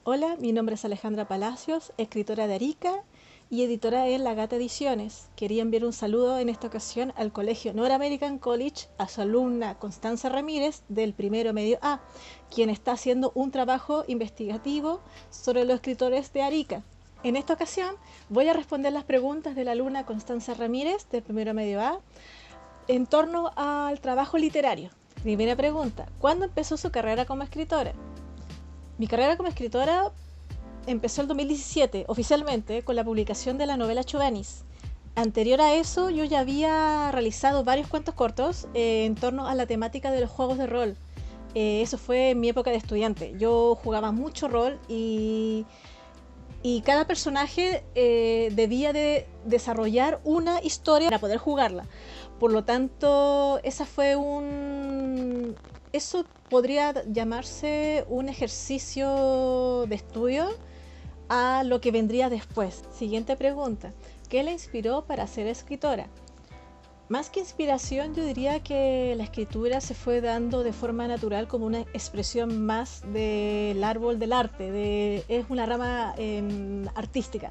Hola, mi nombre es Alejandra Palacios, escritora de Arica y editora en La Gata Ediciones. Quería enviar un saludo en esta ocasión al Colegio North American College, a su alumna Constanza Ramírez del primero medio A, quien está haciendo un trabajo investigativo sobre los escritores de Arica. En esta ocasión voy a responder las preguntas de la alumna Constanza Ramírez del primero medio A en torno al trabajo literario. Primera pregunta, ¿cuándo empezó su carrera como escritora? Mi carrera como escritora empezó el 2017, oficialmente, con la publicación de la novela Chovanis. Anterior a eso, yo ya había realizado varios cuentos cortos en torno a la temática de los juegos de rol. Eso fue en mi época de estudiante. Yo jugaba mucho rol y cada personaje debía de desarrollar una historia para poder jugarla. Por lo tanto, eso podría llamarse un ejercicio de estudio a lo que vendría después. Siguiente pregunta. ¿Qué la inspiró para ser escritora? Más que inspiración, yo diría que la escritura se fue dando de forma natural como una expresión más del árbol del arte, es una rama artística.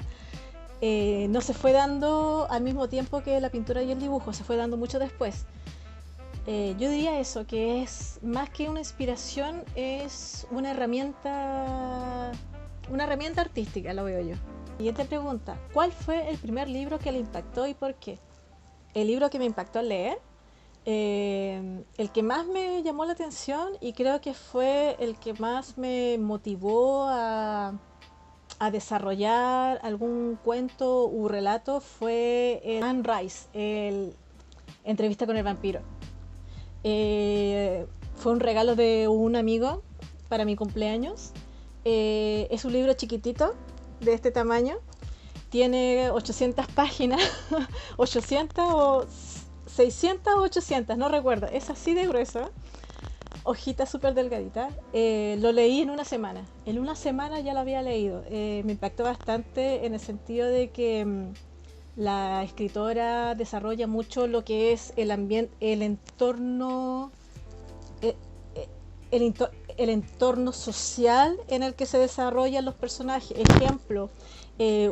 No se fue dando al mismo tiempo que la pintura y el dibujo, se fue dando mucho después. Yo diría eso, que es más que una inspiración, es una herramienta artística, lo veo yo. Siguiente pregunta, ¿cuál fue el primer libro que le impactó y por qué? El libro que me impactó al leer, el que más me llamó la atención y creo que fue el que más me motivó a desarrollar algún cuento u relato fue el Anne Rice, el Entrevista con el vampiro. Fue un regalo de un amigo para mi cumpleaños. Es un libro chiquitito, de este tamaño. Tiene 800 páginas, 800 o 600 o 800, no recuerdo. Es así de grueso, hojita súper delgadita. Lo leí en una semana. En una semana ya lo había leído. Me impactó bastante en el sentido de que la escritora desarrolla mucho lo que es el ambiente, el entorno, eh, eh, el entorno social en el que se desarrollan los personajes. Ejemplo,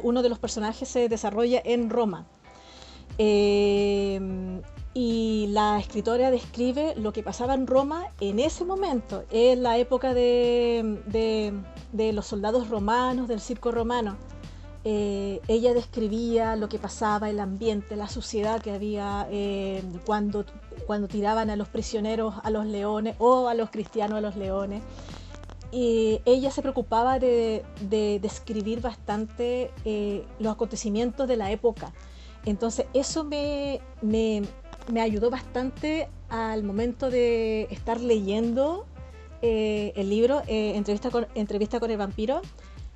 uno de los personajes se desarrolla en Roma. Y la escritora describe lo que pasaba en Roma en ese momento, en la época de los soldados romanos, del circo romano. Ella describía lo que pasaba, el ambiente, la suciedad que había cuando tiraban a los prisioneros a los leones o a los cristianos a los leones. Y ella se preocupaba de describir bastante los acontecimientos de la época. Entonces eso me ayudó bastante al momento de estar leyendo el libro Entrevista con el vampiro.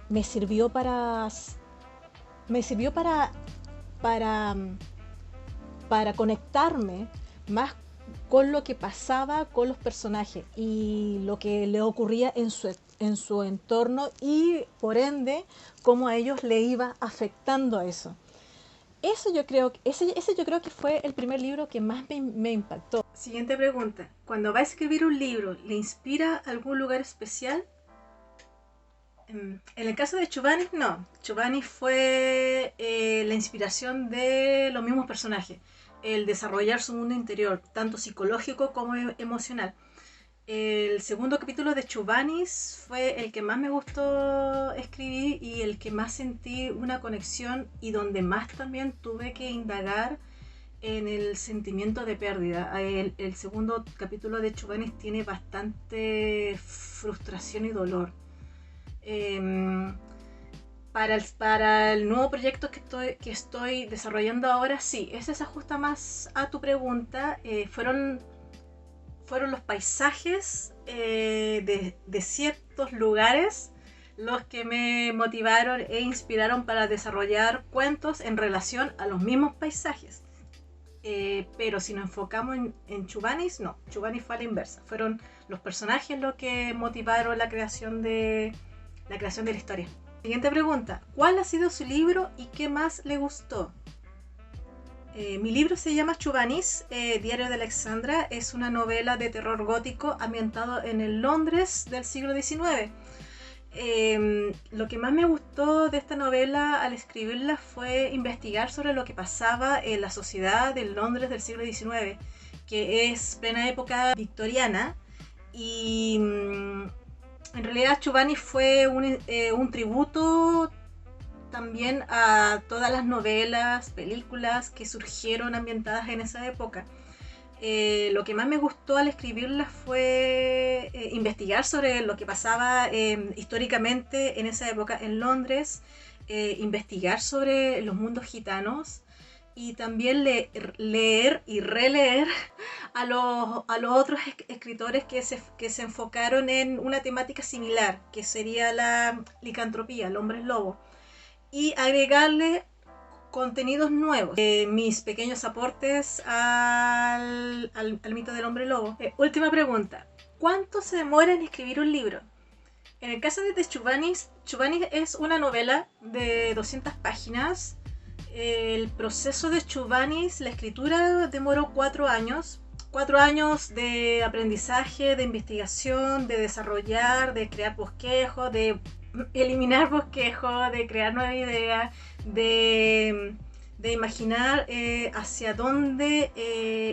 Me sirvió para, para conectarme más con lo que pasaba con los personajes y lo que le ocurría en su entorno y por ende cómo a ellos le iba afectando eso. Ese yo creo que fue el primer libro que más me impactó. Siguiente pregunta. Cuando va a escribir un libro, ¿le inspira algún lugar especial? En el caso de Chobani, no. Chobani fue la inspiración de los mismos personajes. El desarrollar su mundo interior, tanto psicológico como emocional. El segundo capítulo de Chubanis fue el que más me gustó escribir y el que más sentí una conexión y donde más también tuve que indagar en el sentimiento de pérdida. El segundo capítulo de Chubanis tiene bastante frustración y dolor. Para el nuevo proyecto que estoy desarrollando ahora, sí, ese se ajusta más a tu pregunta. Fueron los paisajes de ciertos lugares los que me motivaron e inspiraron para desarrollar cuentos en relación a los mismos paisajes. Pero si nos enfocamos en Chubanis, no, Chubanis fue a la inversa. Fueron los personajes los que motivaron la creación de la historia. Siguiente pregunta, ¿cuál ha sido su libro y qué más le gustó? Mi libro se llama Chubanis, Diario de Alexandra. Es una novela de terror gótico ambientado en el Londres del siglo XIX. Lo que más me gustó de esta novela al escribirla fue investigar sobre lo que pasaba en la sociedad de Londres del siglo XIX, que es plena época victoriana, y en realidad Chobani fue un tributo también a todas las novelas, películas que surgieron ambientadas en esa época. Lo que más me gustó al escribirla fue investigar sobre lo que pasaba históricamente en esa época en Londres, investigar sobre los mundos gitanos y también leer y releer a los otros escritores que se enfocaron en una temática similar, que sería la licantropía, el hombre lobo, y agregarle contenidos nuevos. Mis pequeños aportes al mito del hombre lobo. Última pregunta. ¿Cuánto se demora en escribir un libro? En el caso de Chuvanis es una novela de 200 páginas. El proceso de Chuvanis, la escritura demoró 4 años. 4 años de aprendizaje, de investigación, de desarrollar, de crear bosquejos, de eliminar bosquejos, de crear nuevas ideas, de imaginar hacia dónde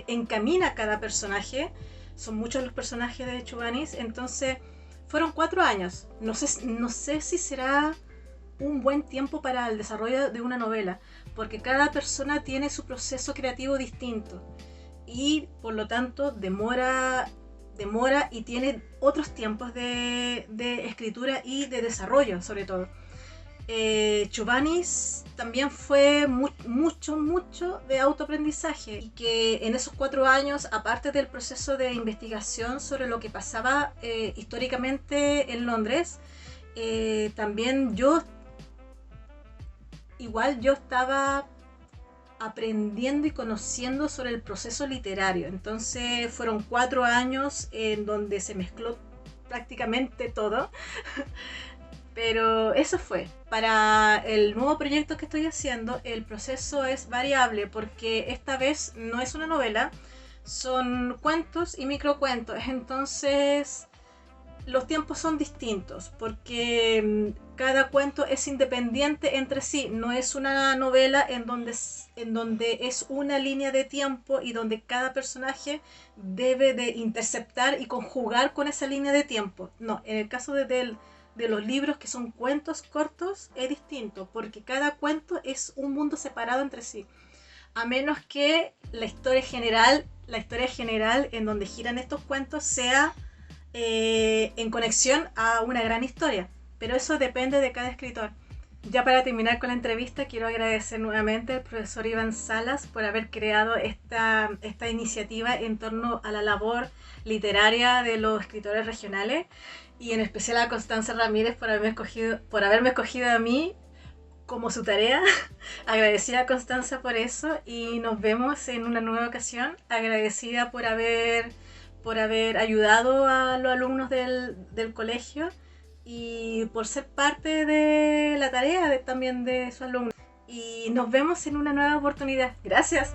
encamina cada personaje. Son muchos los personajes de Chuvanis, entonces fueron 4 años. No sé si será un buen tiempo para el desarrollo de una novela, porque cada persona tiene su proceso creativo distinto y por lo tanto demora y tiene otros tiempos de escritura y de desarrollo sobre todo. Chuvanis también fue mucho de autoaprendizaje, y que en esos 4 años, aparte del proceso de investigación sobre lo que pasaba históricamente en Londres, también yo estaba aprendiendo y conociendo sobre el proceso literario. Entonces fueron 4 años en donde se mezcló prácticamente todo. Pero eso fue. Para el nuevo proyecto que estoy haciendo, el proceso es variable porque esta vez no es una novela, son cuentos y microcuentos. Entonces los tiempos son distintos porque cada cuento es independiente entre sí. No es una novela en donde es una línea de tiempo y donde cada personaje debe de interceptar y conjugar con esa línea de tiempo. No, en el caso de los libros que son cuentos cortos es distinto porque cada cuento es un mundo separado entre sí, a menos que la historia general en donde giran estos cuentos sea en conexión a una gran historia, pero eso depende de cada escritor. Ya para terminar con la entrevista, quiero agradecer nuevamente al profesor Iván Salas por haber creado esta iniciativa en torno a la labor literaria de los escritores regionales, y en especial a Constanza Ramírez por haberme escogido a mí como su tarea. Agradecida a Constanza por eso, y nos vemos en una nueva ocasión. Agradecida por haber ayudado a los alumnos del colegio y por ser parte de la tarea también de sus alumnos. Y nos vemos en una nueva oportunidad. Gracias.